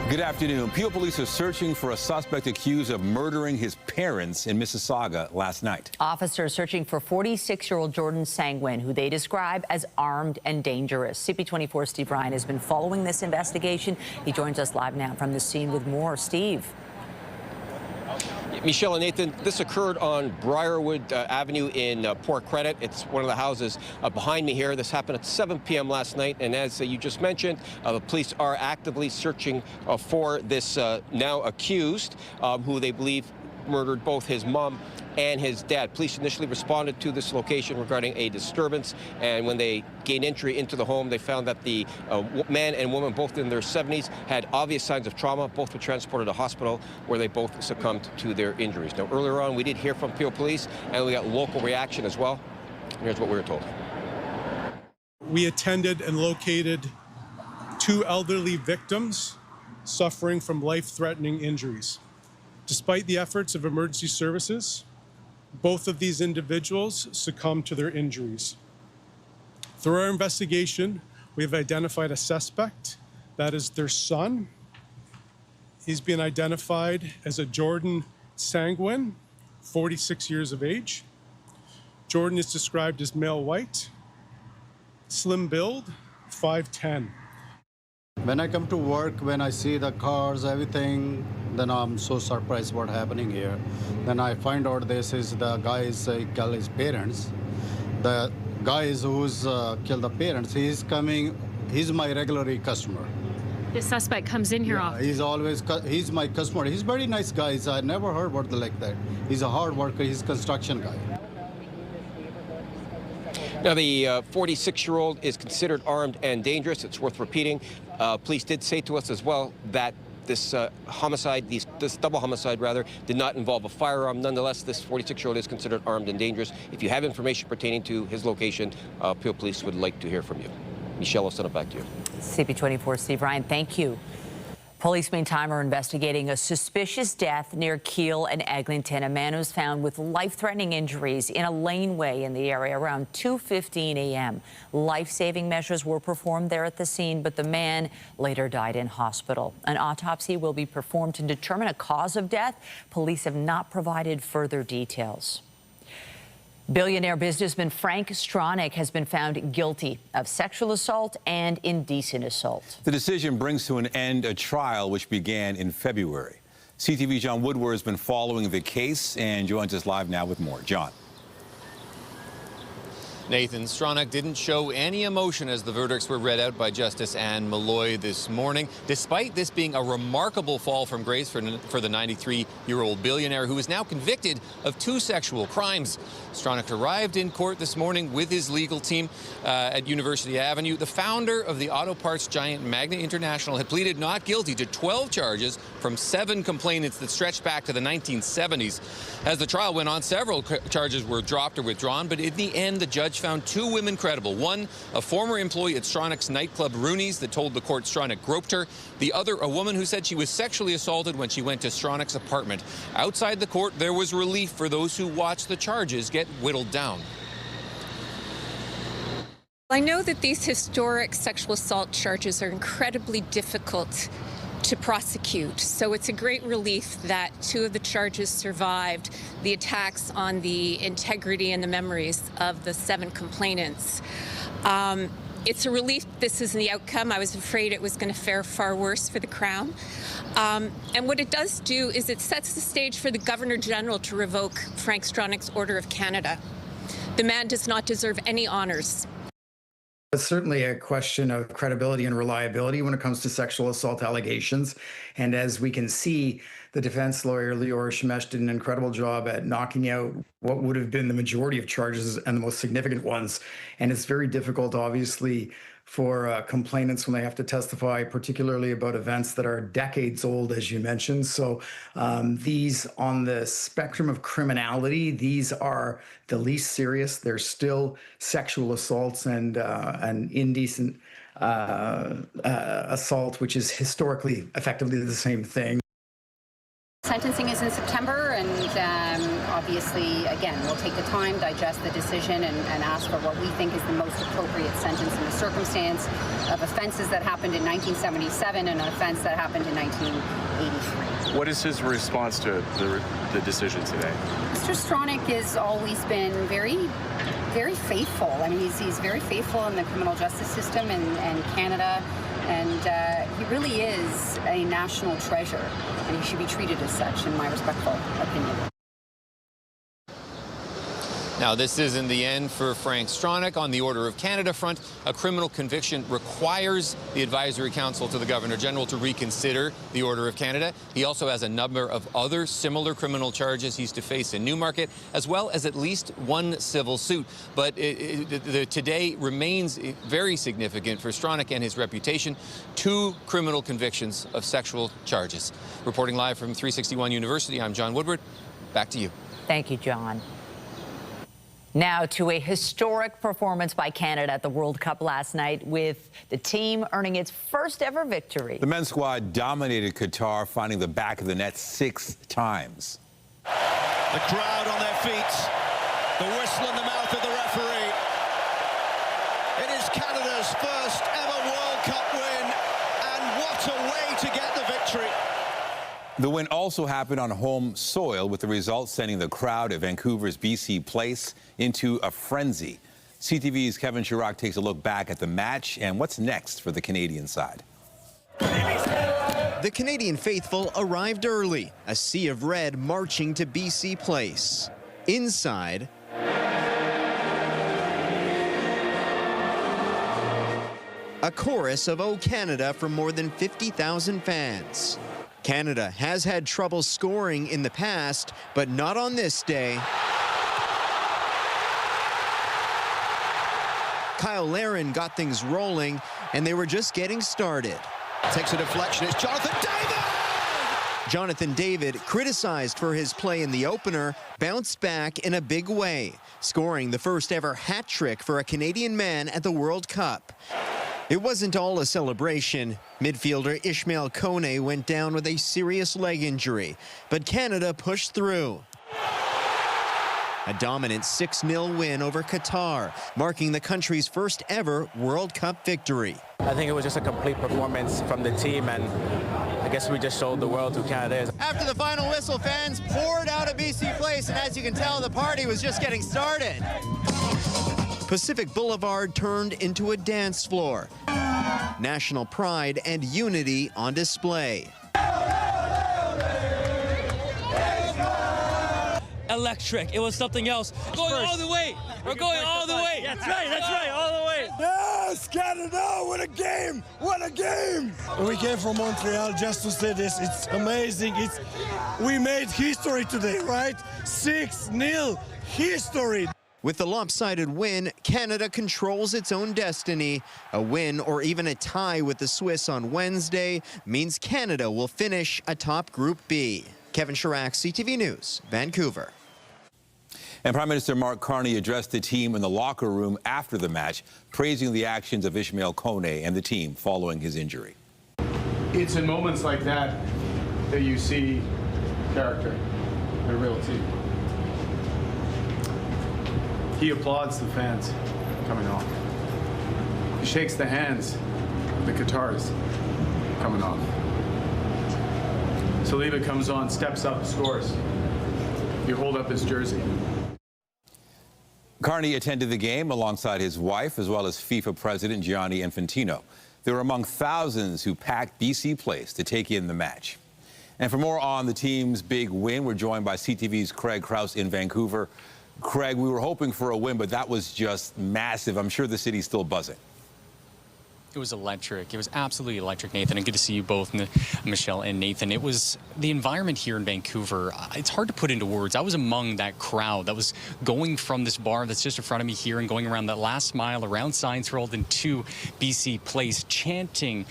Good afternoon. Peel police are searching for a suspect accused of murdering his parents in Mississauga last night. Officers searching for 46-year-old Jordan Sanguin, who they describe as armed and dangerous. CP24 Steve Ryan has been following this investigation. He joins us live now from the scene with more. Steve. Michelle and Nathan, this occurred on Briarwood Avenue in Port Credit. It's one of the houses behind me here. This happened at 7 p.m. last night, and as you just mentioned, the police are actively searching for this now accused, who they believe murdered both his mom and his dad. Police initially responded to this location regarding a disturbance, and when they gained entry into the home, they found that the man and woman, both in their 70s, had obvious signs of trauma. Both were transported to hospital, where they both succumbed to their injuries. Now, earlier on, we did hear from Peel Police, and we got local reaction as well. Here's what we were told. We attended and located 2 elderly victims suffering from life-threatening injuries. Despite the efforts of emergency services, both of these individuals succumbed to their injuries. Through our investigation, we have identified a suspect. That is their son. He's been identified as a Jordan Sanguin, 46 years of age. Jordan is described as male white, slim build, 5'10". When I come to work, when I see the cars, everything, then I'm so surprised what's happening here. Then I find out this is the guys kill his parents. The guys who's killed the parents, he's my regular customer. The suspect comes in here often. He's my customer. He's very nice guy. I never heard about like that. He's a hard worker. He's a construction guy. Now, the 46-year-old is considered armed and dangerous. It's worth repeating. Police did say to us as well that this homicide, this double homicide rather, did not involve a firearm. Nonetheless, this 46-year-old is considered armed and dangerous. If you have information pertaining to his location, Peel Police would like to hear from you. Michelle, I'll send it back to you. CP24 Steve Ryan, thank you. Police meantime are investigating a suspicious death near Keele and Eglinton. A man was found with life-threatening injuries in a laneway in the area around 2:15 a.m. Life-saving measures were performed there at the scene, but the man later died in hospital. An autopsy will be performed to determine a cause of death. Police have not provided further details. Billionaire businessman Frank Stronach has been found guilty of sexual assault and indecent assault. The decision brings to an end a trial which began in February. CTV Jon Woodward has been following the case and joins us live now with more. John. Nathan, Stronach didn't show any emotion as the verdicts were read out by Justice Anne Malloy this morning, despite this being a remarkable fall from grace for the 93-year-old billionaire who is now convicted of 2 sexual crimes. Stronach arrived in court this morning with his legal team at University Avenue. The founder of the auto parts giant Magna International had pleaded not guilty to 12 charges from 7 complainants that stretched back to the 1970s. As the trial went on, several charges were dropped or withdrawn, but in the end, the judge found 2 women credible. One, a former employee at Stronach's nightclub Rooney's that told the court Stronach groped her. The other, a woman who said she was sexually assaulted when she went to Stronach's apartment. Outside the court, there was relief for those who watched the charges get whittled down. I know that these historic sexual assault charges are incredibly difficult to prosecute, so it's a great relief that 2 of the charges survived the attacks on the integrity and the memories of the 7 complainants. It's a relief this isn't the outcome. I was afraid it was going to fare far worse for the Crown. And what it does do is it sets the stage for the Governor General to revoke Frank Stronach's Order of Canada. The man does not deserve any honours. It's certainly a question of credibility and reliability when it comes to sexual assault allegations. And as we can see, the defense lawyer, Lior Shemesh, did an incredible job at knocking out what would have been the majority of charges and the most significant ones. And it's very difficult, obviously, for complainants when they have to testify, particularly about events that are decades old, as you mentioned. So these, on the spectrum of criminality, these are the least serious. They're still sexual assaults and indecent assault, which is historically effectively the same thing. Sentencing is in September, and obviously, again, we'll take the time, digest the decision, and ask for what we think is the most appropriate sentence in the circumstance of offences that happened in 1977 and an offence that happened in 1983. What is his response to the decision today? Mr. Stronach has always been very faithful. I mean, he's very faithful in the criminal justice system and Canada. And he really is a national treasure, and he should be treated as such, in my respectful opinion. Now, this isn't the end for Frank Stronach. On the Order of Canada front, a criminal conviction requires the Advisory Council to the Governor-General to reconsider the Order of Canada. He also has a number of other similar criminal charges he's to face in Newmarket, as well as at least one civil suit. But today remains very significant for Stronach and his reputation. 2 criminal convictions of sexual charges. Reporting live from 361 University, I'm Jon Woodward. Back to you. Thank you, John. Now to a historic performance by Canada at the World Cup last night, with the team earning its first ever victory. The men's squad dominated Qatar, finding the back of the net 6 times. The crowd on their feet, the whistle in the mouth of the referee. It is Canada's first ever World Cup win, and what a way to get the victory. The win also happened on home soil, with the result sending the crowd at Vancouver's BC Place into a frenzy. CTV's Kevin Chirac takes a look back at the match and what's next for the Canadian side. The Canadian faithful arrived early, a sea of red marching to BC Place. Inside, a chorus of "O Canada" from more than 50,000 fans. Canada has had trouble scoring in the past, but not on this day. Kyle Larin got things rolling, and they were just getting started. Takes a deflection, it's Jonathan David! Jonathan David, criticized for his play in the opener, bounced back in a big way, scoring the first ever hat trick for a Canadian man at the World Cup. It wasn't all a celebration. Midfielder Ishmael Kone went down with a serious leg injury, but Canada pushed through. A dominant 6-0 win over Qatar, marking the country's first ever World Cup victory. I think it was just a complete performance from the team, and I guess we just showed the world who Canada is. After the final whistle, fans poured out of BC Place, and as you can tell, the party was just getting started. Pacific Boulevard turned into a dance floor. National pride and unity on display. Electric. It was something else. Going all the way. We're going all the way. That's right, all the way. Yes, Canada, what a game, what a game. We came from Montreal just to say this. It's amazing. We made history today, right? 6-0, history. With the lopsided win, Canada controls its own destiny. A win or even a tie with the Swiss on Wednesday means Canada will finish atop Group B. Kevin Chirac, CTV News, Vancouver. And Prime Minister Mark Carney addressed the team in the locker room after the match, praising the actions of Ishmael Kone and the team following his injury. It's in moments like that that you see character, a real team. He applauds the fans coming off. He shakes the hands of the Qataris coming off. Saliba comes on, steps up, scores. You hold up his jersey. Carney attended the game alongside his wife, as well as FIFA President Gianni Infantino. They were among thousands who packed BC Place to take in the match. And for more on the team's big win, we're joined by CTV's Craig Krause in Vancouver. Craig, we were hoping for a win, but that was just massive. I'm sure the city's still buzzing. It was electric. It was absolutely electric, Nathan. And good to see you both, Michelle and Nathan. It was the environment here in Vancouver. It's hard to put into words. I was among that crowd that was going from this bar that's just in front of me here and going around that last mile around Science World and to BC Place, chanting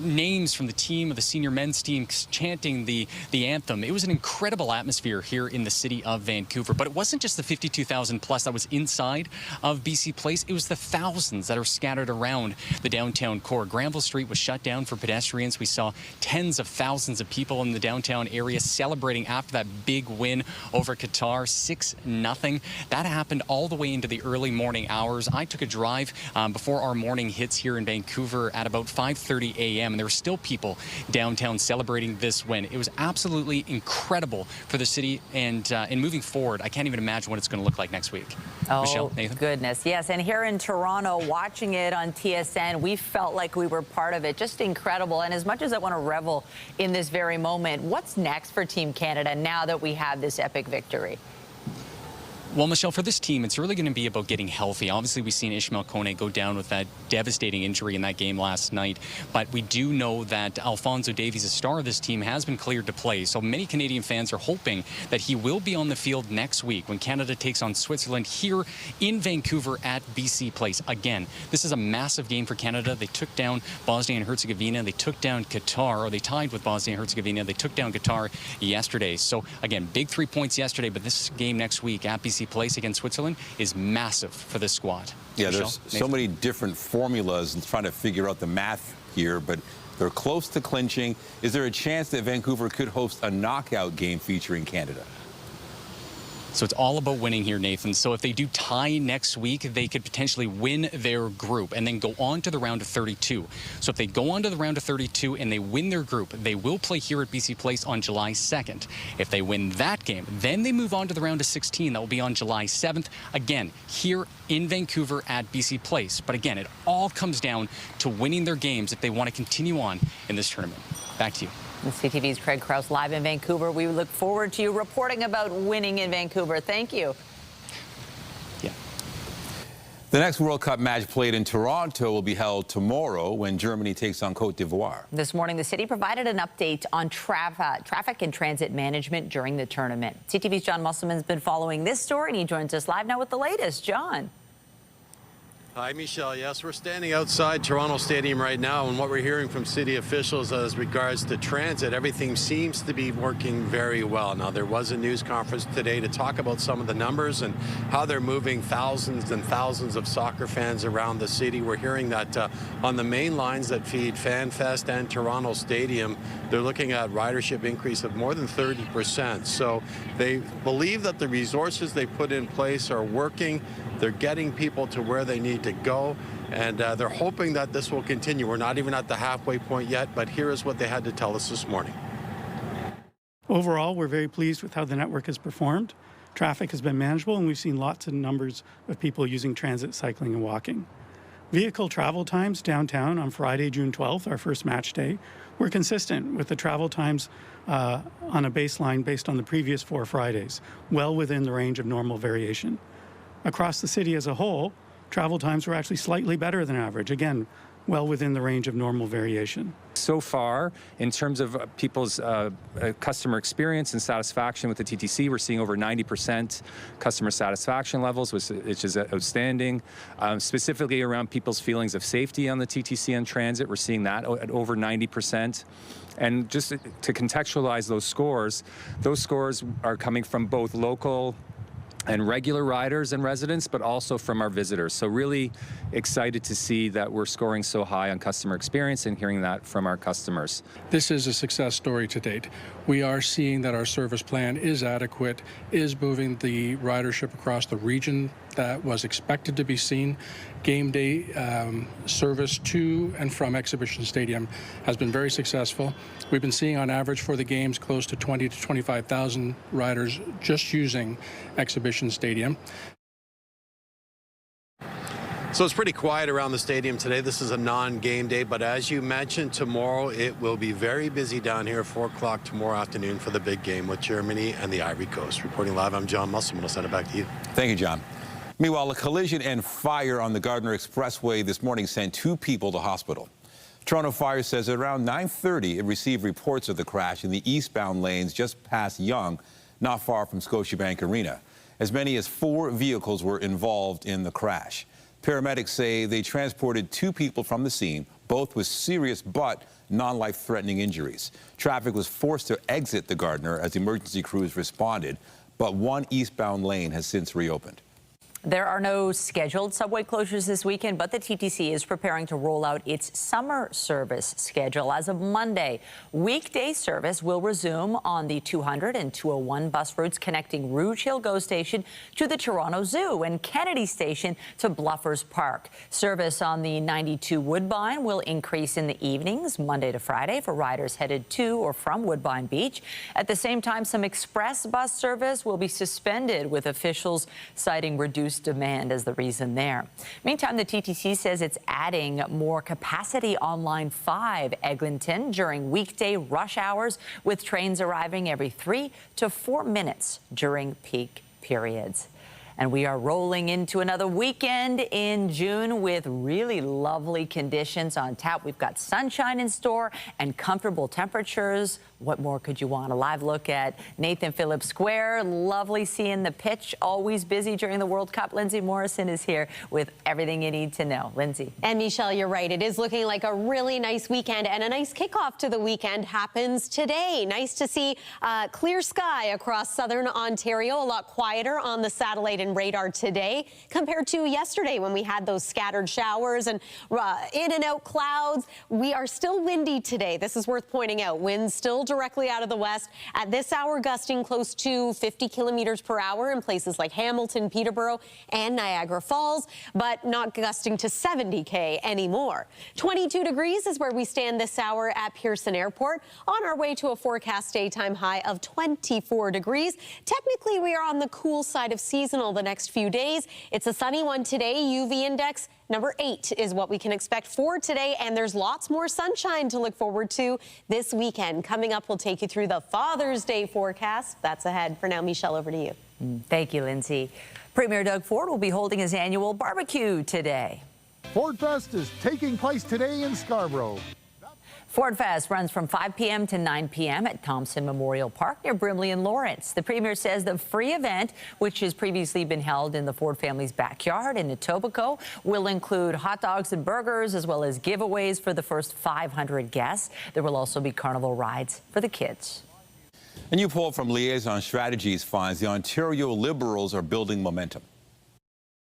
names from the team, of the senior men's team, chanting the anthem. It was an incredible atmosphere here in the city of Vancouver. But it wasn't just the 52,000 plus that was inside of BC Place. It was the thousands that are scattered around the downtown core. Granville Street was shut down for pedestrians. We saw tens of thousands of people in the downtown area celebrating after that big win over Qatar, 6-0. That happened all the way into the early morning hours. I took a drive before our morning hits here in Vancouver at about 5:30 a.m. and there were still people downtown celebrating this win. It was absolutely incredible for the city, and moving forward, I can't even imagine what it's going to look like next week. Oh, Michelle, Nathan? Goodness. Yes, and here in Toronto, watching it on TSN, we felt like we were part of it. Just incredible. And as much as I want to revel in this very moment, what's next for Team Canada now that we have this epic victory? Well, Michelle, for this team, it's really going to be about getting healthy. Obviously, we've seen Ishmael Kone go down with that devastating injury in that game last night. But we do know that Alphonso Davies, a star of this team, has been cleared to play. So many Canadian fans are hoping that he will be on the field next week when Canada takes on Switzerland here in Vancouver at BC Place. Again, this is a massive game for Canada. They took down Bosnia and Herzegovina. They took down Qatar, or they tied with Bosnia and Herzegovina. They took down Qatar yesterday. So, again, big 3 points yesterday, but this game next week at BC Place against Switzerland is massive for this squad. Yeah, Michelle, there's Nathan? so many different formulas and trying to figure out the math here, but they're close to clinching. Is there a chance that Vancouver could host a knockout game featuring Canada? So it's all about winning here, Nathan. So if they do tie next week, they could potentially win their group and then go on to the round of 32. So if they go on to the round of 32 and they win their group, they will play here at BC Place on July 2nd. If they win that game, then they move on to the round of 16. That will be on July 7th. Again, here in Vancouver at BC Place. But again, it all comes down to winning their games if they want to continue on in this tournament. Back to you. CTV's Craig Krause live in Vancouver. We look forward to you reporting about winning in Vancouver. Thank you. Yeah. The next World Cup match played in Toronto will be held tomorrow when Germany takes on Côte d'Ivoire. This morning, the city provided an update on traffic and transit management during the tournament. CTV's Jon Musselman has been following this story, and he joins us live now with the latest. John. Hi, Michelle. Yes, we're standing outside Toronto Stadium right now, and what we're hearing from city officials as regards to transit, everything seems to be working very well. Now, there was a news conference today to talk about some of the numbers and how they're moving thousands and thousands of soccer fans around the city. We're hearing that on the main lines that feed FanFest and Toronto Stadium, they're looking at ridership increase of more than 30%. So they believe that the resources they put in place are working. They're getting people to where they need to go, and they're hoping that this will continue. We're not even at the halfway point yet, but here is what they had to tell us this morning. Overall, we're very pleased with how the network has performed. Traffic has been manageable, and we've seen lots of numbers of people using transit, cycling, and walking. Vehicle travel times downtown on Friday, June 12th, our first match day, were consistent with the travel times on a baseline based on the previous 4 Fridays, well within the range of normal variation. Across the city as a whole, travel times were actually slightly better than average, again, well within the range of normal variation. So far, in terms of people's customer experience and satisfaction with the TTC, we're seeing over 90% customer satisfaction levels, which is outstanding. Specifically around people's feelings of safety on the TTC and transit, we're seeing that at over 90%. And just to contextualize those scores are coming from both local and regular riders and residents, but also from our visitors. So really excited to see that we're scoring so high on customer experience and hearing that from our customers. This is a success story to date. We are seeing that our service plan is adequate, is moving the ridership across the region that was expected to be seen. Game day service to and from Exhibition Stadium has been very successful. We've been seeing on average for the games close to 20 to 25,000 riders just using Exhibition Stadium. So it's pretty quiet around the stadium today. This is a non-game day, but as you mentioned, tomorrow it will be very busy down here, 4 o'clock tomorrow afternoon for the big game with Germany and the Ivory Coast. Reporting live, I'm Jon Musselman. I'll send it back to you. Thank you, John. Meanwhile, a collision and fire on the Gardiner Expressway this morning sent 2 people to hospital. Toronto Fire says at around 9:30 it received reports of the crash in the eastbound lanes just past Yonge, not far from Scotiabank Arena. As many as 4 vehicles were involved in the crash. Paramedics say they transported 2 people from the scene, both with serious but non-life-threatening injuries. Traffic was forced to exit the Gardiner as emergency crews responded, but 1 eastbound lane has since reopened. There are no scheduled subway closures this weekend, but the TTC is preparing to roll out its summer service schedule. As of Monday, weekday service will resume on the 200 and 201 bus routes connecting Rouge Hill GO Station to the Toronto Zoo and Kennedy Station to Bluffers Park. Service on the 92 Woodbine will increase in the evenings, Monday to Friday, for riders headed to or from Woodbine Beach. At the same time, some express bus service will be suspended, with officials citing reduced demand as the reason there. Meantime, the TTC says it's adding more capacity on Line 5 Eglinton during weekday rush hours, with trains arriving every 3 to 4 minutes during peak periods. And we are rolling into another weekend in June with really lovely conditions on tap. We've got sunshine in store and comfortable temperatures. What more could you want? A live look at Nathan Phillips Square. Lovely seeing the pitch. Always busy during the World Cup. Lindsay Morrison is here with everything you need to know. Lindsay. And Michelle, you're right. It is looking like a really nice weekend, and a nice kickoff to the weekend happens today. Nice to see clear sky across southern Ontario. A lot quieter on the satellite and radar today compared to yesterday when we had those scattered showers and in and out clouds. We are still windy today. This is worth pointing out. Winds still directly out of the west at this hour, gusting close to 50 kilometers per hour in places like Hamilton, Peterborough, and Niagara Falls, but not gusting to 70 anymore. 22 degrees is where we stand this hour at Pearson Airport, on our way to a forecast daytime high of 24 degrees. Technically, we are on the cool side of seasonal the next few days. It's a sunny one today. UV index number 8 is what we can expect for today, and there's lots more sunshine to look forward to this weekend. Coming up, we'll take you through the Father's Day forecast. That's ahead. For now, Michelle, over to you. Thank you, Lindsay. Premier Doug Ford will be holding his annual barbecue today. Ford Fest is taking place today in Scarborough. Ford Fest runs from 5 p.m. to 9 p.m. at Thompson Memorial Park near Brimley and Lawrence. The Premier says the free event, which has previously been held in the Ford family's backyard in Etobicoke, will include hot dogs and burgers, as well as giveaways for the first 500 guests. There will also be carnival rides for the kids. A new poll from Liaison Strategies finds the Ontario Liberals are building momentum.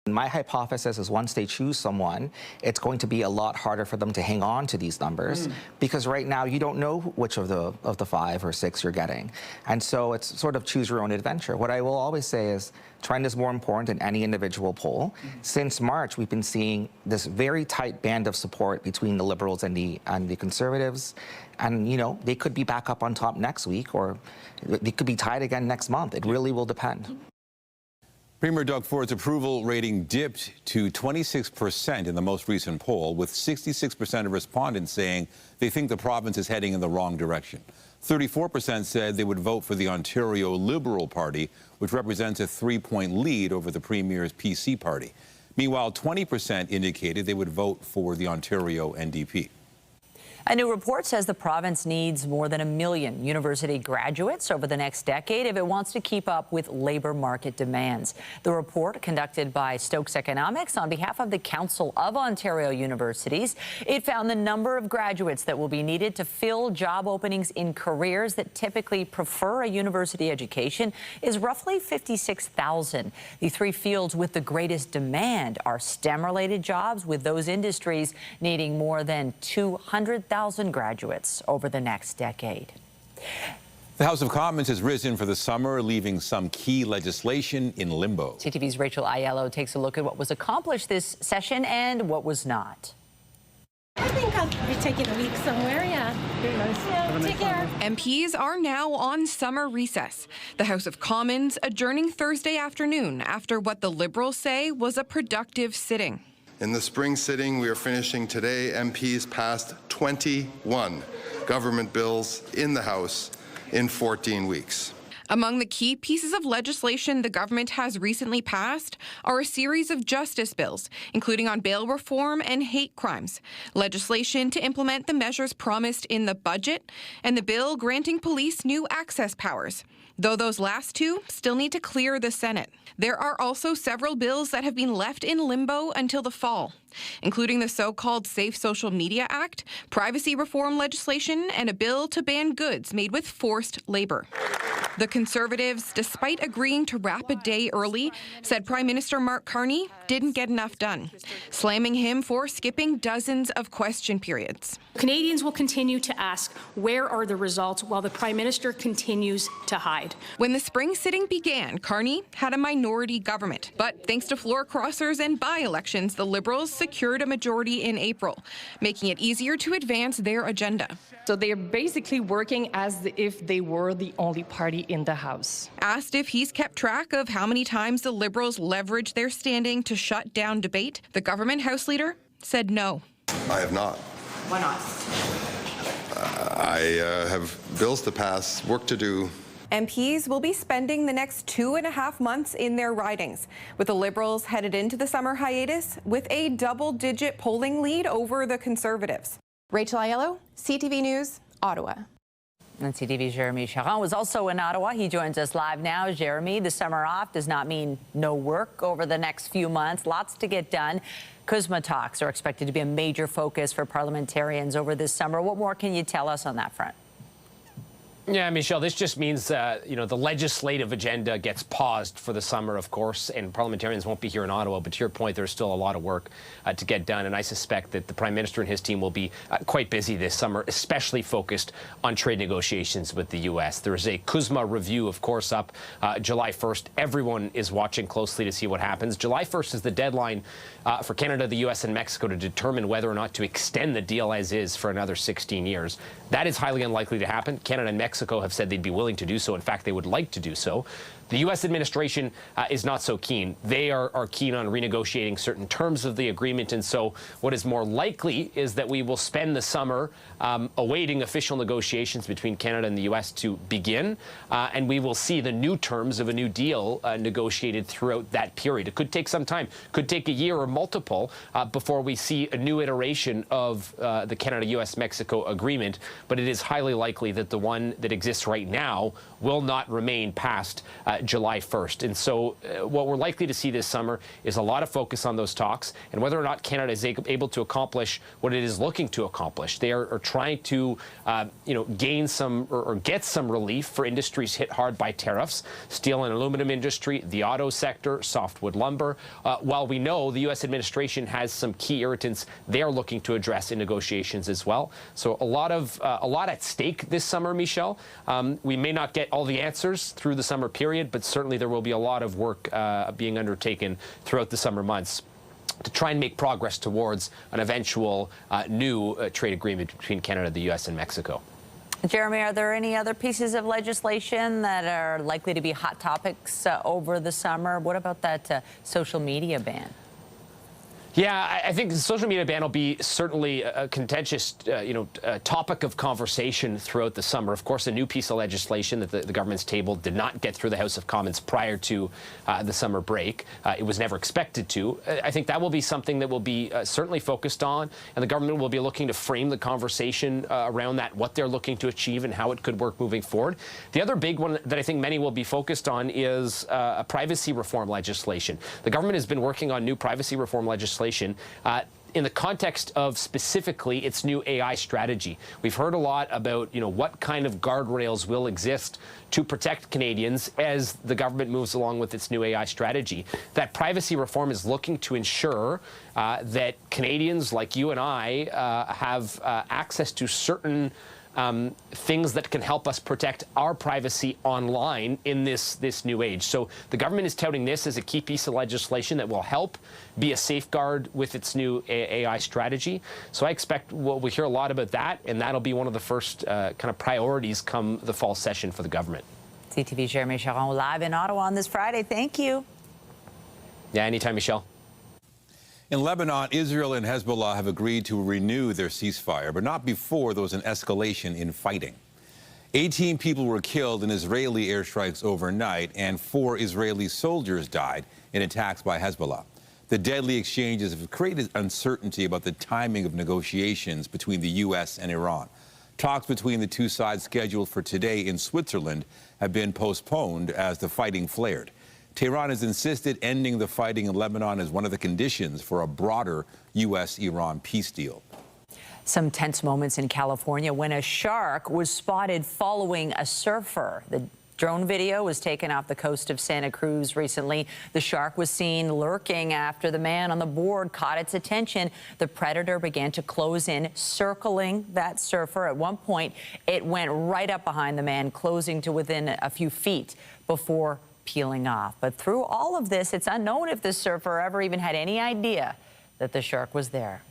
My hypothesis is once they choose someone, it's going to be a lot harder for them to hang on to these numbers, because right now you don't know which of the 5 or 6 you're getting. And so it's sort of choose your own adventure. What I will always say is trend is more important than any individual poll. Since March, we've been seeing this very tight band of support between the Liberals and the Conservatives. And, you know, they could be back up on top next week, or they could be tied again next month. It really will depend. Premier Doug Ford's approval rating dipped to 26% in the most recent poll, with 66% of respondents saying they think the province is heading in the wrong direction. 34% said they would vote for the Ontario Liberal Party, which represents a 3-point lead over the Premier's PC party. Meanwhile, 20% indicated they would vote for the Ontario NDP. A new report says the province needs more than 1 million university graduates over the next decade if it wants to keep up with labor market demands. The report, conducted by Stokes Economics on behalf of the Council of Ontario Universities, it found the number of graduates that will be needed to fill job openings in careers that typically prefer a university education is roughly 56,000. The 3 fields with the greatest demand are STEM-related jobs, with those industries needing more than 200,000 graduates over the next decade. The House of Commons has risen for the summer, leaving some key legislation in limbo. CTV's Rachel Aiello takes a look at what was accomplished this session and what was not. I think I'll be taking a week somewhere, yeah. Very nice. Yeah, take care. MPs are now on summer recess. The House of Commons adjourning Thursday afternoon after what the Liberals say was a productive sitting. In the spring sitting we are finishing today, MPs passed 21 government bills in the House in 14 weeks. Among the key pieces of legislation the government has recently passed are a series of justice bills, including on bail reform and hate crimes, legislation to implement the measures promised in the budget, and the bill granting police new access powers, though those last 2 still need to clear the Senate. There are also several bills that have been left in limbo until the fall. including the so-called Safe Social Media Act, privacy reform legislation, and a bill to ban goods made with forced labor. The Conservatives, despite agreeing to wrap a day early, said Prime Minister Mark Carney didn't get enough done, slamming him for skipping dozens of question periods. Canadians will continue to ask, where are the results, while the Prime Minister continues to hide. When the spring sitting began, Carney had a minority government. But thanks to floor crossers and by-elections, the Liberals secured a majority in April, making it easier to advance their agenda. So they're basically working as if they were the only party in the House. Asked if he's kept track of how many times the Liberals leveraged their standing to shut down debate, the government House leader said no. I have not. Why not? I have bills to pass, work to do. MPs will be spending the next 2.5 months in their ridings, with the Liberals headed into the summer hiatus with a double-digit polling lead over the Conservatives. Rachel Aiello, CTV News, Ottawa. And CTV's Jeremy Charron was also in Ottawa. He joins us live now. Jeremy, the summer off does not mean no work over the next few months. Lots to get done. CUSMA talks are expected to be a major focus for parliamentarians over this summer. What more can you tell us on that front? Yeah, Michelle, this just means, the legislative agenda gets paused for the summer, of course, and parliamentarians won't be here in Ottawa. But to your point, there's still a lot of work to get done. And I suspect that the Prime Minister and his team will be quite busy this summer, especially focused on trade negotiations with the U.S. There is a CUSMA review, of course, up July 1st. Everyone is watching closely to see what happens. July 1st is the deadline for Canada, the U.S. and Mexico to determine whether or not to extend the deal as is for another 16 years. That is highly unlikely to happen. Canada and Mexico have said they'd be willing to do so. In fact, they would like to do so. The U.S. administration is not so keen. They are keen on renegotiating certain terms of the agreement. And so what is more likely is that we will spend the summer awaiting official negotiations between Canada and the U.S. to begin. And we will see the new terms of a new deal negotiated throughout that period. It could take some time, could take a year or multiple before we see a new iteration of the Canada-U.S.-Mexico agreement. But it is highly likely that the one that exists right now will not remain past July 1st. And so what we're likely to see this summer is a lot of focus on those talks and whether or not Canada is able to accomplish what it is looking to accomplish. They are trying to, gain some or get some relief for industries hit hard by tariffs, steel and aluminum industry, the auto sector, softwood lumber. While we know the U.S. administration has some key irritants they are looking to address in negotiations as well. So a lot at stake this summer, Michelle. We may not get all the answers through the summer period, but certainly there will be a lot of work being undertaken throughout the summer months to try and make progress towards an eventual new trade agreement between Canada, the U.S. and Mexico. Jeremy, are there any other pieces of legislation that are likely to be hot topics over the summer? What about that social media ban? Yeah, I think the social media ban will be certainly a contentious, topic of conversation throughout the summer. Of course, a new piece of legislation that the government's tabled did not get through the House of Commons prior to the summer break. It was never expected to. I think that will be something that will be certainly focused on, and the government will be looking to frame the conversation around that, what they're looking to achieve and how it could work moving forward. The other big one that I think many will be focused on is a privacy reform legislation. The government has been working on new privacy reform legislation in the context of specifically its new AI strategy. We've heard a lot about, what kind of guardrails will exist to protect Canadians as the government moves along with its new AI strategy. That privacy reform is looking to ensure that Canadians like you and I have access to certain things that can help us protect our privacy online in this new age. So the government is touting this as a key piece of legislation that will help be a safeguard with its new AI strategy. So I expect we'll hear a lot about that, and that'll be one of the first kind of priorities come the fall session for the government. CTV's Jeremy Charron live in Ottawa on this Friday. Thank you. Yeah, anytime, Michelle. In Lebanon, Israel and Hezbollah have agreed to renew their ceasefire, but not before there was an escalation in fighting. 18 people were killed in Israeli airstrikes overnight, and 4 Israeli soldiers died in attacks by Hezbollah. The deadly exchanges have created uncertainty about the timing of negotiations between the U.S. and Iran. Talks between the two sides scheduled for today in Switzerland have been postponed as the fighting flared. Tehran has insisted ending the fighting in Lebanon is one of the conditions for a broader U.S.-Iran peace deal. Some tense moments in California when a shark was spotted following a surfer. The drone video was taken off the coast of Santa Cruz recently. The shark was seen lurking after the man on the board caught its attention. The predator began to close in, circling that surfer. At one point, it went right up behind the man, closing to within a few feet before peeling off. But through all of this, it's unknown if the surfer ever even had any idea that the shark was there.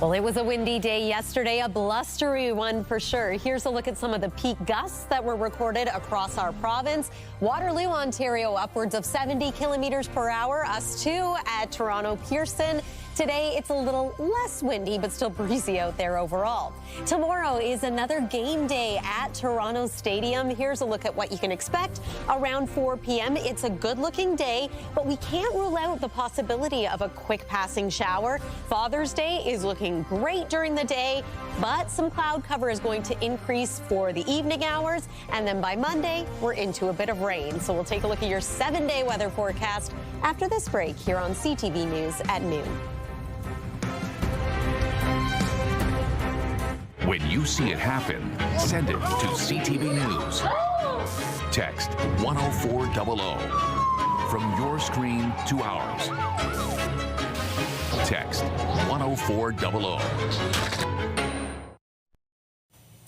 Well, it was a windy day yesterday, a blustery one for sure. Here's a look at some of the peak gusts that were recorded across our province. Waterloo, Ontario, upwards of 70 kilometers per hour. Us too at Toronto Pearson. Today, it's a little less windy, but still breezy out there overall. Tomorrow is another game day at Toronto Stadium. Here's a look at what you can expect around 4 p.m. It's a good-looking day, but we can't rule out the possibility of a quick passing shower. Father's Day is looking great during the day, but some cloud cover is going to increase for the evening hours, and then by Monday, we're into a bit of rain. So we'll take a look at your 7-day weather forecast after this break here on CTV News at noon. When you see it happen, send it to CTV News. Text 10400 from your screen to ours. Text 10400.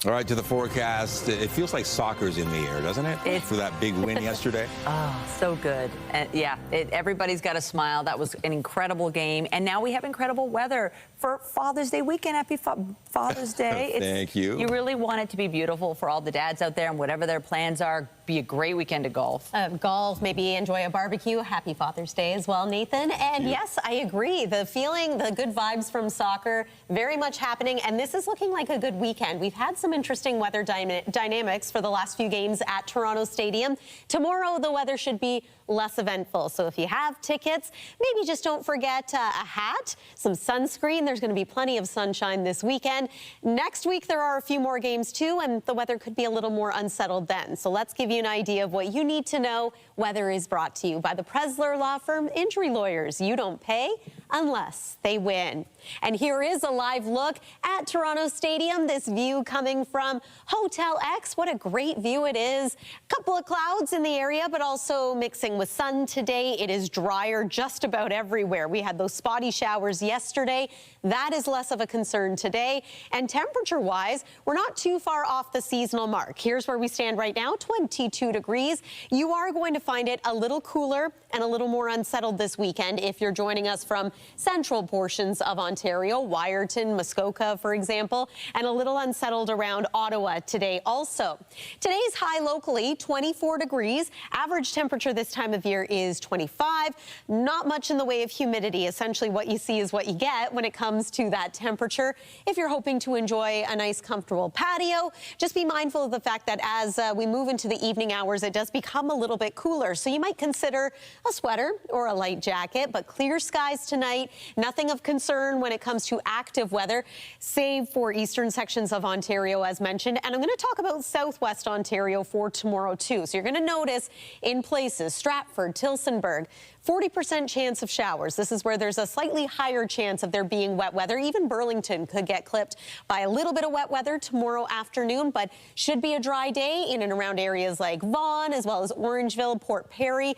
All right, to the forecast. It feels like soccer's in the air, doesn't it? For that big win yesterday. Oh, so good. And yeah, everybody's got a smile. That was an incredible game. And now we have incredible weather for Father's Day weekend. Happy Father's Day. Thank you. You really want it to be beautiful for all the dads out there, and whatever their plans are, be a great weekend of golf. Golf, maybe enjoy a barbecue. Happy Father's Day as well, Nathan. And yes, I agree. The feeling, the good vibes from soccer, very much happening. And this is looking like a good weekend. We've had some interesting weather dynamics for the last few games at Toronto Stadium. Tomorrow, the weather should be less eventful. So if you have tickets, maybe just don't forget a hat, some sunscreen. There's going to be plenty of sunshine this weekend. Next week, there are a few more games too, and the weather could be a little more unsettled then. So let's give you an idea of what you need to know. Weather is brought to you by the Presler Law Firm Injury Lawyers. You don't pay unless they win. And here is a live look at Toronto Stadium. This view coming from Hotel X. What a great view it is. A couple of clouds in the area, but also mixing with sun today. It is drier just about everywhere. We had those spotty showers yesterday. That is less of a concern today. And temperature-wise, we're not too far off the seasonal mark. Here's where we stand right now, 22 degrees. You are going to find it a little cooler and a little more unsettled this weekend if you're joining us from central portions of Ontario, Wyerton, Muskoka, for example, and a little unsettled around Ottawa today also. Today's high locally, 24 degrees. Average temperature this time of year is 25. Not much in the way of humidity. Essentially, what you see is what you get when it comes to that temperature. If you're hoping to enjoy a nice, comfortable patio, just be mindful of the fact that as we move into the evening hours, it does become a little bit cooler. So you might consider a sweater or a light jacket, but clear skies tonight. Nothing of concern when it comes to active weather, save for eastern sections of Ontario, as mentioned. And I'm going to talk about southwest Ontario for tomorrow, too. So you're going to notice in places, Stratford, Tillsonburg, 40% chance of showers. This is where there's a slightly higher chance of there being wet weather. Even Burlington could get clipped by a little bit of wet weather tomorrow afternoon, but should be a dry day in and around areas like Vaughan, as well as Orangeville, Port Perry.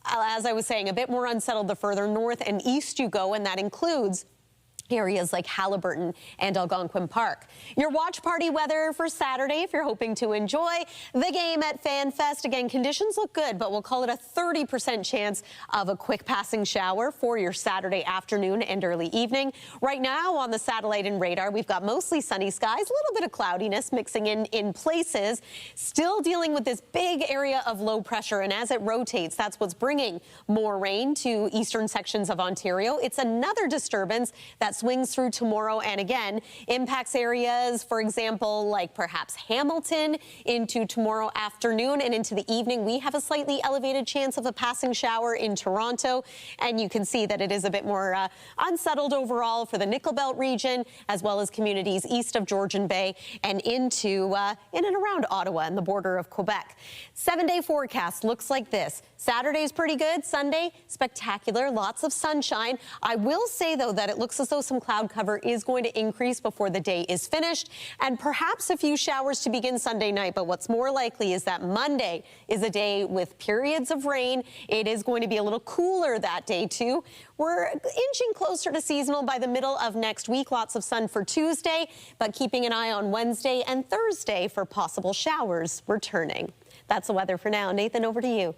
As I was saying, a bit more unsettled the further north and east you go, and that includes areas like Haliburton and Algonquin Park. Your watch party weather for Saturday, if you're hoping to enjoy the game at FanFest. Again, conditions look good, but we'll call it a 30% chance of a quick passing shower for your Saturday afternoon and early evening. Right now on the satellite and radar, we've got mostly sunny skies, a little bit of cloudiness mixing in places, still dealing with this big area of low pressure. And as it rotates, that's what's bringing more rain to eastern sections of Ontario. It's another disturbance that swings through tomorrow and again impacts areas, for example, like perhaps Hamilton into tomorrow afternoon and into the evening. We have a slightly elevated chance of a passing shower in Toronto, and you can see that it is a bit more unsettled overall for the Nickel Belt region, as well as communities east of Georgian Bay and into in and around Ottawa and the border of Quebec. 7-day forecast looks like this. Saturday's pretty good. Sunday, spectacular. Lots of sunshine. I will say, though, that it looks as though some cloud cover is going to increase before the day is finished, and perhaps a few showers to begin Sunday night. But what's more likely is that Monday is a day with periods of rain. It is going to be a little cooler that day, too. We're inching closer to seasonal by the middle of next week. Lots of sun for Tuesday, but keeping an eye on Wednesday and Thursday for possible showers returning. That's the weather for now. Nathan, over to you.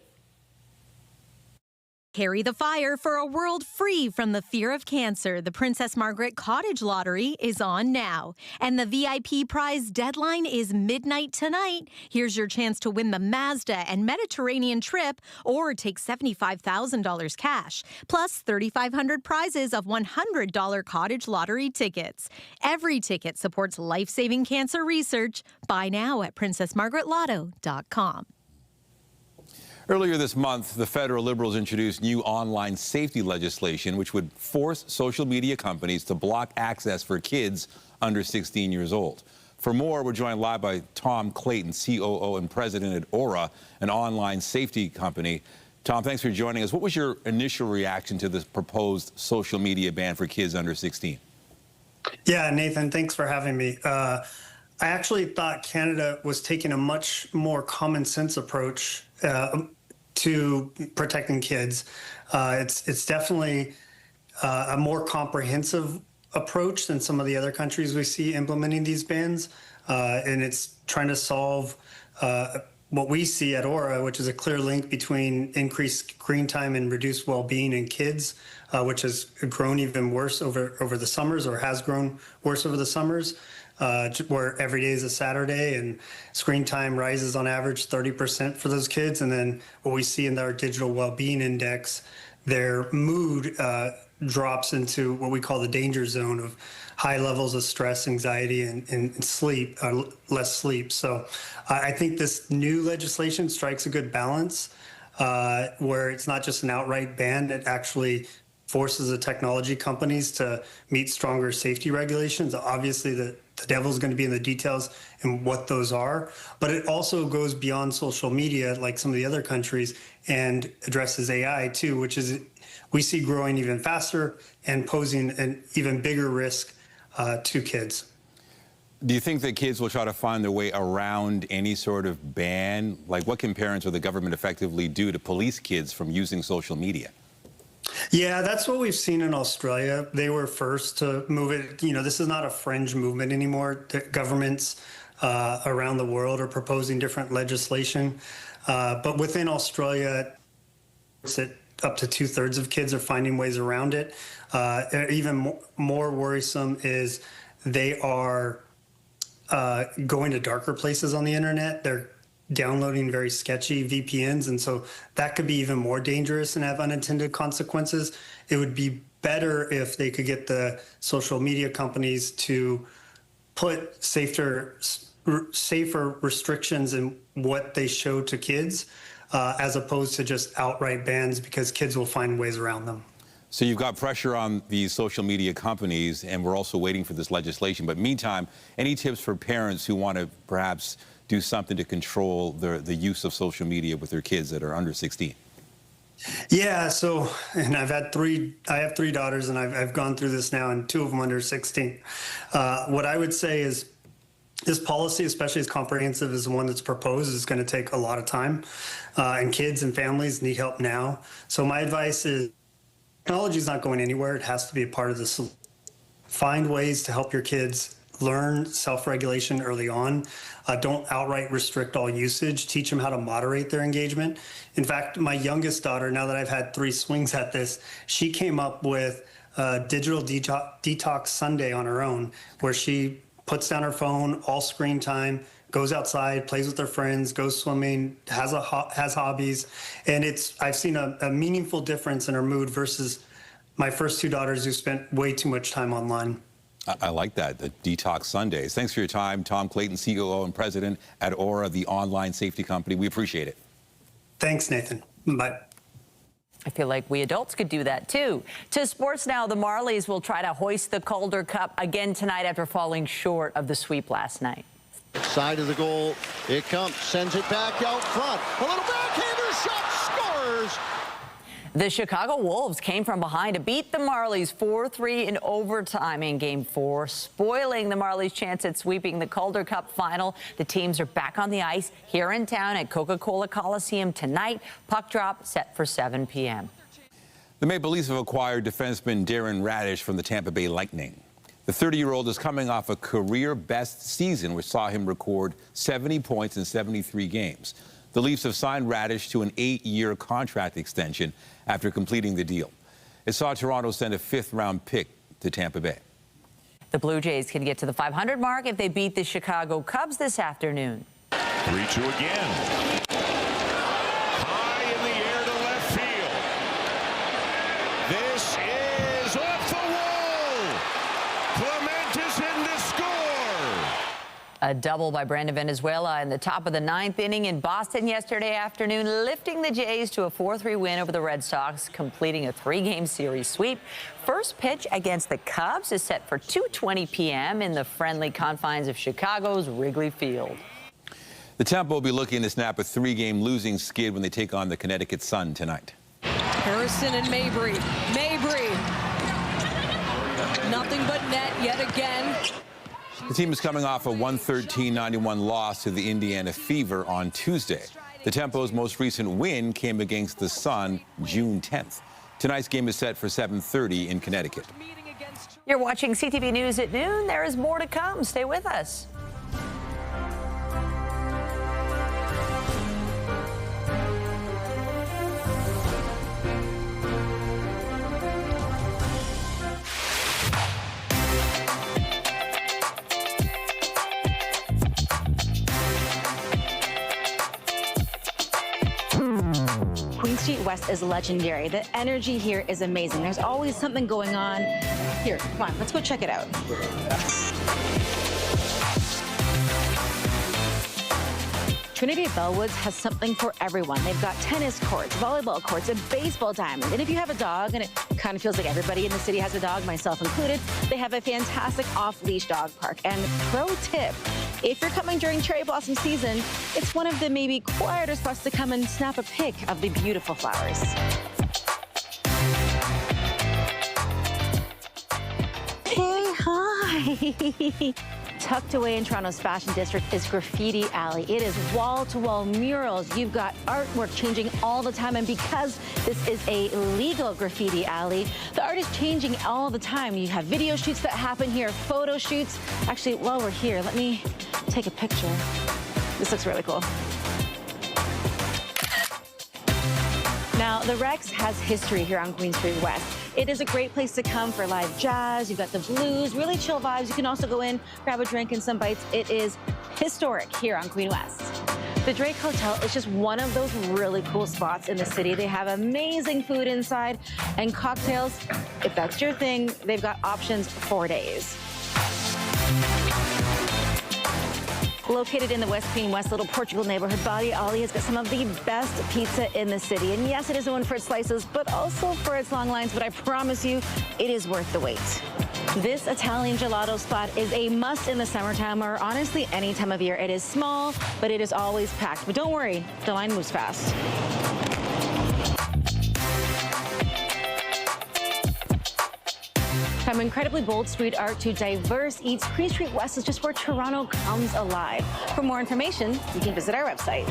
Carry the fire for a world free from the fear of cancer. The Princess Margaret Cottage Lottery is on now, and the VIP prize deadline is midnight tonight. Here's your chance to win the Mazda and Mediterranean trip or take $75,000 cash, plus 3,500 prizes of $100 Cottage Lottery tickets. Every ticket supports life-saving cancer research. Buy now at princessmargaretlotto.com. Earlier this month, the federal Liberals introduced new online safety legislation which would force social media companies to block access for kids under 16 years old. For more, we're joined live by Tom Clayton, COO and president at Aura, an online safety company. Tom, thanks for joining us. What was your initial reaction to this proposed social media ban for kids under 16? Yeah, Nathan, thanks for having me. I actually thought Canada was taking a much more common sense approach to protecting kids. It's definitely a more comprehensive approach than some of the other countries we see implementing these bans, and it's trying to solve what we see at Aura, which is a clear link between increased screen time and reduced well-being in kids, which has grown even worse over the summers, or has grown worse over the summers. Where every day is a Saturday and screen time rises on average 30% for those kids. And then what we see in our digital well-being index, their mood drops into what we call the danger zone of high levels of stress, anxiety, and sleep, less sleep. So I think this new legislation strikes a good balance where it's not just an outright ban, it actually forces the technology companies to meet stronger safety regulations. Obviously, the devil's going to be in the details and what those are, but it also goes beyond social media like some of the other countries and addresses AI too, which is we see growing even faster and posing an even bigger risk to kids. Do you think that kids will try to find their way around any sort of ban? Like, what can parents or the government effectively do to police kids from using social media? Yeah, that's what we've seen in Australia. They were first to move it. You know, this is not a fringe movement anymore. The governments around the world are proposing different legislation. But within Australia, it's that up to 2/3 of kids are finding ways around it. Even more worrisome is they are going to darker places on the internet. They're downloading very sketchy VPNs, and so that could be even more dangerous and have unintended consequences. It would be better if they could get the social media companies to put safer restrictions in what they show to kids, as opposed to just outright bans, because kids will find ways around them. So you've got pressure on these social media companies, and we're also waiting for this legislation. But meantime, any tips for parents who want to perhaps do something to control the use of social media with their kids that are under 16? Yeah, so, and I have three daughters, and I've gone through this now, and 2 of them under 16. What I would say is this policy, especially as comprehensive as the one that's proposed, is going to take a lot of time, and kids and families need help now. So my advice is technology is not going anywhere. It has to be a part of the solution. Find ways to help your kids learn self-regulation early on. Don't outright restrict all usage. Teach them how to moderate their engagement. In fact, my youngest daughter, now that I've had 3 swings at this, she came up with a digital detox Sunday on her own, where she puts down her phone, all screen time, goes outside, plays with her friends, goes swimming, has hobbies. And I've seen a meaningful difference in her mood versus my first 2 daughters who spent way too much time online. I like that, the Detox Sundays. Thanks for your time, Tom Clayton, COO and President at Aura, the online safety company. We appreciate it. Thanks, Nathan. Bye. I feel like we adults could do that, too. To sports now, the Marlies will try to hoist the Calder Cup again tonight after falling short of the sweep last night. Side of the goal, it comes, sends it back out front. A little backhander shot, scores! The Chicago Wolves came from behind to beat the Marlies 4-3 in overtime in Game 4, spoiling the Marlies' chance at sweeping the Calder Cup final. The teams are back on the ice here in town at Coca-Cola Coliseum tonight. Puck drop set for 7 p.m. The Maple Leafs have acquired defenseman Darren Radish from the Tampa Bay Lightning. The 30-year-old is coming off a career-best season, which saw him record 70 points in 73 games. The Leafs have signed Radish to an 8-year contract extension after completing the deal. It saw Toronto send a 5th-round pick to Tampa Bay. The Blue Jays can get to the 500 mark if they beat the Chicago Cubs this afternoon. 3-2 again. High in the air to left field. This is off the wall. Clement is in to score. A double by Brandon Venezuela in the top of the 9th inning in Boston yesterday afternoon, lifting the Jays to a 4-3 win over the Red Sox, completing a 3-game series sweep. First pitch against the Cubs is set for 2:20 p.m. in the friendly confines of Chicago's Wrigley Field. The Tempo will be looking to snap a 3-game losing skid when they take on the Connecticut Sun tonight. Harrison and Mabry. Mabry. Nothing but net yet again. The team is coming off a 113-91 loss to the Indiana Fever on Tuesday. The Tempo's most recent win came against the Sun June 10th. Tonight's game is set for 7:30 in Connecticut. You're watching CTV News at noon. There is more to come. Stay with us. Queen Street West is legendary. The energy here is amazing. There's always something going on. Here, come on, let's go check it out. Trinity Bellwoods has something for everyone. They've got tennis courts, volleyball courts, a baseball diamond. And if you have a dog, and it kind of feels like everybody in the city has a dog, myself included, they have a fantastic off-leash dog park. And pro tip, if you're coming during cherry blossom season, it's one of the maybe quieter spots to come and snap a pic of the beautiful flowers. Hey, hi. Tucked away in Toronto's Fashion District is Graffiti Alley. It is wall-to-wall murals. You've got artwork changing all the time, and because this is a legal graffiti alley, the art is changing all the time. You have video shoots that happen here, photo shoots. Actually, while we're here, let me take a picture. This looks really cool. Now, the Rex has history here on Queen Street West. It is a great place to come for live jazz. You've got the blues, really chill vibes. You can also go in, grab a drink and some bites. It is historic here on Queen West. The Drake Hotel is just one of those really cool spots in the city. They have amazing food inside and cocktails. If that's your thing, they've got options for days. Located in the West Queen West Little Portugal neighborhood, Badi Ali has got some of the best pizza in the city. And yes, it is known for its slices, but also for its long lines. But I promise you, it is worth the wait. This Italian gelato spot is a must in the summertime, or honestly any time of year. It is small, but it is always packed. But don't worry, the line moves fast. From incredibly bold street art to diverse eats, Queen Street West is just where Toronto comes alive. For more information, you can visit our website.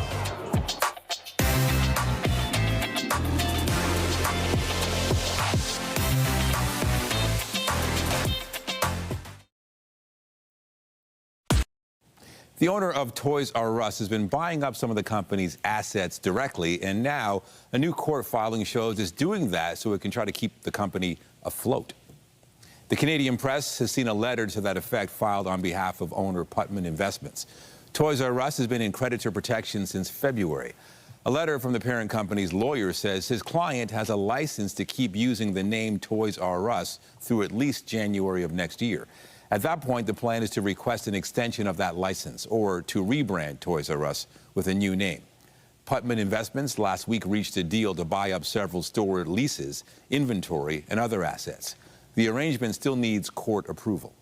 The owner of Toys R Us has been buying up some of the company's assets directly, and now a new court filing shows it's doing that so it can try to keep the company afloat. The Canadian Press has seen a letter to that effect filed on behalf of owner Putman Investments. Toys R Us has been in creditor protection since February. A letter from the parent company's lawyer says his client has a license to keep using the name Toys R Us through at least January of next year. At that point, the plan is to request an extension of that license or to rebrand Toys R Us with a new name. Putman Investments last week reached a deal to buy up several store leases, inventory, and other assets. The arrangement still needs court approval.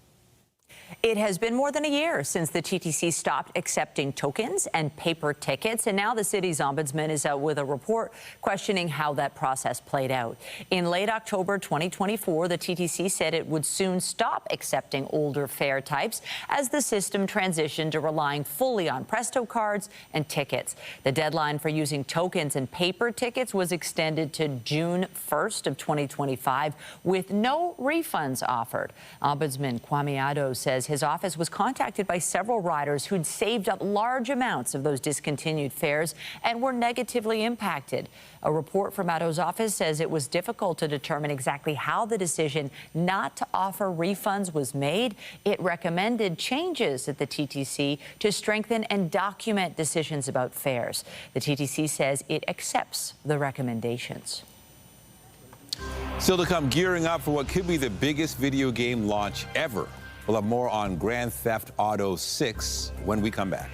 It has been more than a year since the TTC stopped accepting tokens and paper tickets, and now the city's ombudsman is out with a report questioning how that process played out. In late October 2024, the TTC said it would soon stop accepting older fare types as the system transitioned to relying fully on Presto cards and tickets. The deadline for using tokens and paper tickets was extended to June 1st of 2025 with no refunds offered. Ombudsman Kwame Addo says his office was contacted by several riders who'd saved up large amounts of those discontinued fares and were negatively impacted. A report from Addo's office says it was difficult to determine exactly how the decision not to offer refunds was made. It recommended changes at the TTC to strengthen and document decisions about fares. The TTC says it accepts the recommendations. Still to come, gearing up for what could be the biggest video game launch ever. We'll have more on Grand Theft Auto 6 when we come back.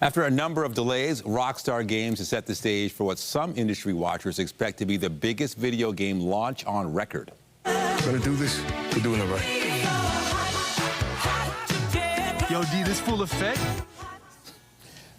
After a number of delays, Rockstar Games has set the stage for what some industry watchers expect to be the biggest video game launch on record. Gonna do this? We're doing it right. Yo, D, this full effect?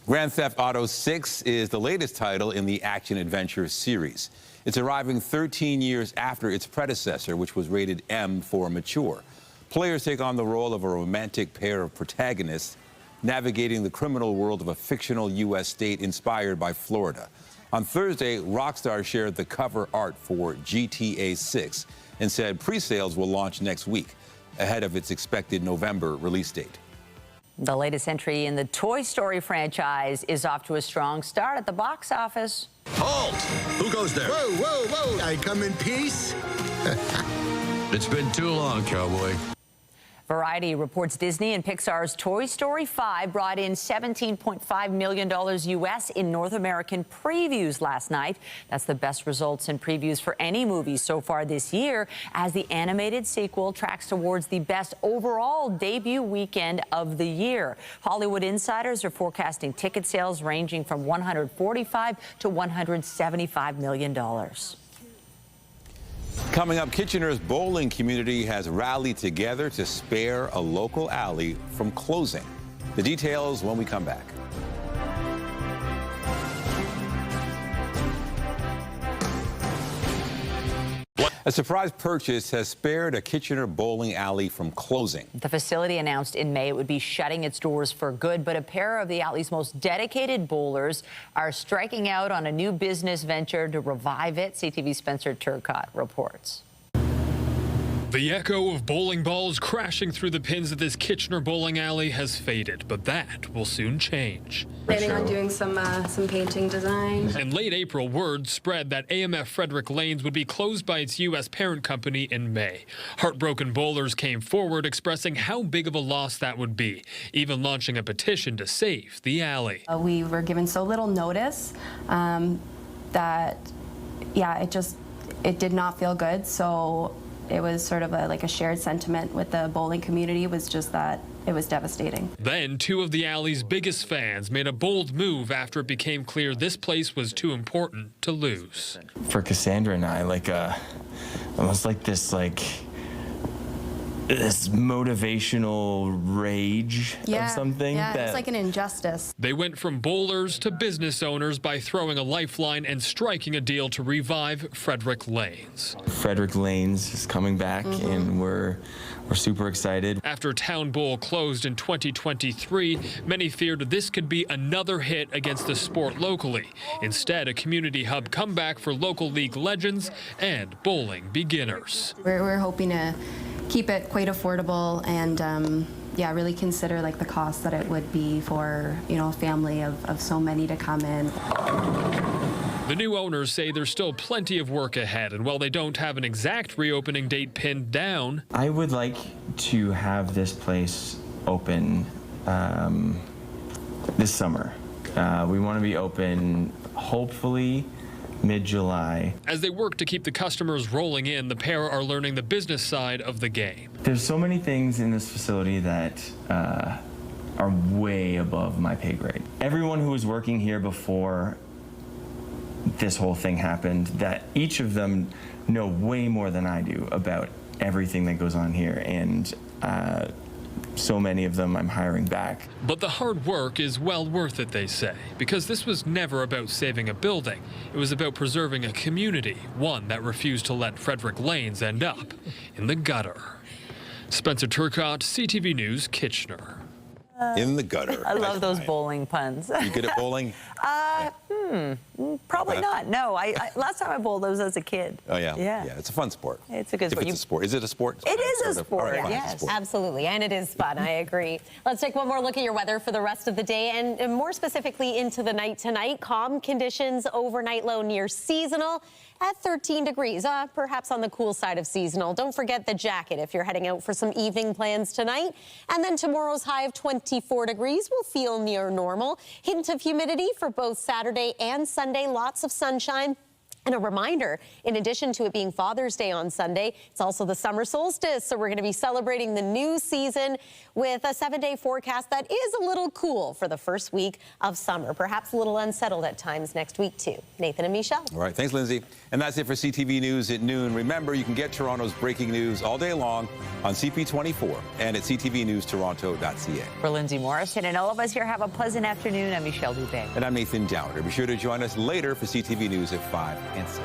Grand Theft Auto 6 is the latest title in the action-adventure series. It's arriving 13 years after its predecessor, which was rated M for mature. Players take on the role of a romantic pair of protagonists navigating the criminal world of a fictional U.S. state inspired by Florida. On Thursday, Rockstar shared the cover art for GTA 6 and said pre-sales will launch next week, ahead of its expected November release date. The latest entry in the Toy Story franchise is off to a strong start at the box office. Halt! Who goes there? Whoa, whoa, whoa! I come in peace? It's been too long, cowboy. Variety reports Disney and Pixar's Toy Story 5 brought in $17.5 million U.S. in North American previews last night. That's the best results in previews for any movie so far this year, as the animated sequel tracks towards the best overall debut weekend of the year. Hollywood insiders are forecasting ticket sales ranging from $145 to $175 million. Coming up, Kitchener's bowling community has rallied together to spare a local alley from closing. The details when we come back. A surprise purchase has spared a Kitchener bowling alley from closing. The facility announced in May it would be shutting its doors for good, but a pair of the alley's most dedicated bowlers are striking out on a new business venture to revive it. CTV's Spencer Turcott reports. The echo of bowling balls crashing through the pins of this Kitchener bowling alley has faded, but that will soon change. Planning on doing some painting design. In late April, word spread that AMF Frederick Lanes would be closed by its U.S. parent company in May. Heartbroken bowlers came forward expressing how big of a loss that would be, even launching a petition to save the alley. We were given so little notice that, yeah, it did not feel good. So it was sort of like a shared sentiment with the bowling community, was just that it was devastating. Then two of the alley's biggest fans made a bold move after it became clear this place was too important to lose. For Cassandra and I, almost like this motivational rage of something. Yeah, it's like an injustice. They went from bowlers to business owners by throwing a lifeline and striking a deal to revive Frederick Lanes. Frederick Lanes is coming back, and we're super excited. After Town Bowl closed in 2023, many feared this could be another hit against the sport locally. Instead, a community hub comeback for local league legends and bowling beginners. We're hoping to keep it quite affordable and really consider the cost that it would be for a family of so many to come in. The new owners say there's still plenty of work ahead, and while they don't have an exact reopening date pinned down, I would like to have this place open this summer. We want to be open, hopefully, mid-July. As they work to keep the customers rolling in, the pair are learning the business side of the game. There's so many things in this facility that are way above my pay grade. Everyone who was working here before this whole thing happened, that each of them know way more than I do about everything that goes on here, and so many of them I'm hiring back. But the hard work is well worth it, they say, because this was never about saving a building. It was about preserving a community, one that refused to let Frederick Lanes end up in the gutter. Spencer Turcott, CTV News, Kitchener. In the gutter. I love those bowling puns. You good at bowling? Probably not. No, last time I bowled, I was as a kid. Oh, yeah. Yeah. Yeah, it's a fun sport. It's a good sport. If it's a sport. Is it a sport? It is a sport, All right, yes. it's a sport. Absolutely, and it is fun, I agree. Let's take one more look at your weather for the rest of the day, and more specifically into the night tonight. Calm conditions, overnight low near seasonal at 13 degrees, perhaps on the cool side of seasonal. Don't forget the jacket if you're heading out for some evening plans tonight. And then tomorrow's high of 24 degrees will feel near normal. Hint of humidity for both Saturday and Sunday, lots of sunshine. And a reminder, in addition to it being Father's Day on Sunday, it's also the summer solstice. So we're going to be celebrating the new season with a 7-day forecast that is a little cool for the first week of summer. Perhaps a little unsettled at times next week, too. Nathan and Michelle. All right. Thanks, Lindsay. And that's it for CTV News at noon. Remember, you can get Toronto's breaking news all day long on CP24 and at ctvnewstoronto.ca. For Lindsay Morrison and all of us here, have a pleasant afternoon. I'm Michelle Dubé. And I'm Nathan Downer. Be sure to join us later for CTV News at 5 and 6.